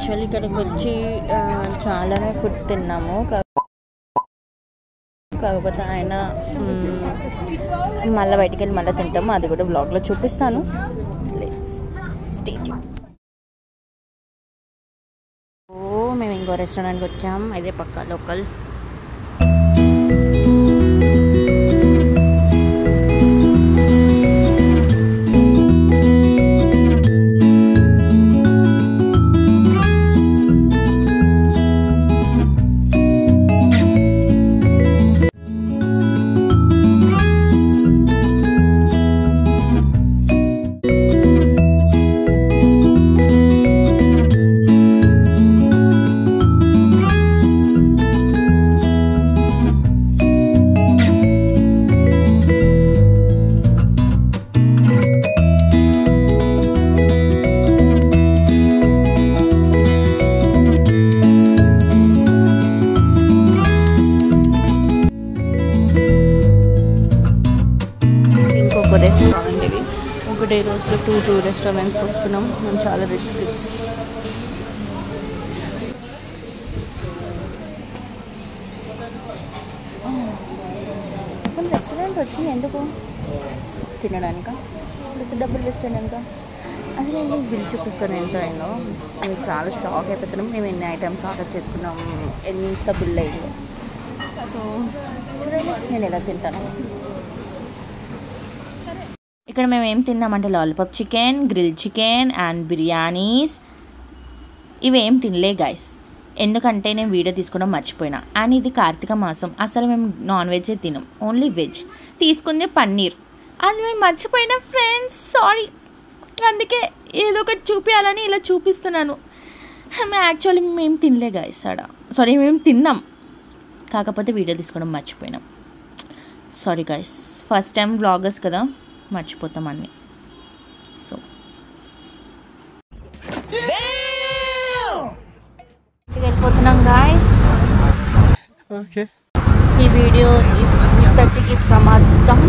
Actually ఇక్కడికి వచ్చి చాలానే ఫుడ్ తిన్నాము, కాకపోతే ఆయన మళ్ళీ బయటికి వెళ్ళి మళ్ళీ తింటాము. అది కూడా బ్లాగ్లో చూపిస్తాను. Stay tune. మేము ఇంకో రెస్టారెంట్కి వచ్చాం, అదే పక్కా లోకల్. రెస్టారెంట్ ఇది ఒకటే రోజులో టూ రెస్టారెంట్స్కి వస్తున్నాం. మేము చాలా రిచ్ కిడ్స్. కొన్ని రెస్టారెంట్ వచ్చింది ఎందుకు తినడానిక, డబ్బులు వేస్ట్ చేయడానిక? అసలు నేను బిల్ చూపిస్తాను ఎంత అయిందో. మేము చాలా షాక్ అయిపోతున్నాం. మేము ఎన్ని ఐటమ్స్ ఆర్డర్ చేసుకున్నాం, ఎంత బిల్ అయిందో. సో చూడండి నేను ఎలా తింటాను. ఇక్కడ మేము ఏం తిన్నామంటే lollipop chicken, grill chicken and biryanis. ఇవేం తినలే గైస్, ఎందుకంటే నేను వీడియో తీసుకోవడం మర్చిపోయినా. అండ్ ఇది కార్తీక మాసం, అసలు మేము నాన్ వెజ్ తినాం, ఓన్లీ వెజ్. తీసుకుందే పన్నీర్, అది మేము మర్చిపోయినా ఫ్రెండ్స్, సారీ. అందుకే ఏదో ఒకటి చూపించాలని ఇలా చూపిస్తున్నాను. యాక్చువల్లీ మేము తినలే గైస్ ఆడ, సారీ మేము తిన్నాం, కాకపోతే వీడియో తీసుకోవడం మర్చిపోయినాం. Sorry guys, first time vloggers కదా, మర్చిపోతాం అన్నీ. సో వెళ్ళిపోతున్నాం గాయస్. ఈ వీడియో 30కి సమాప్తం.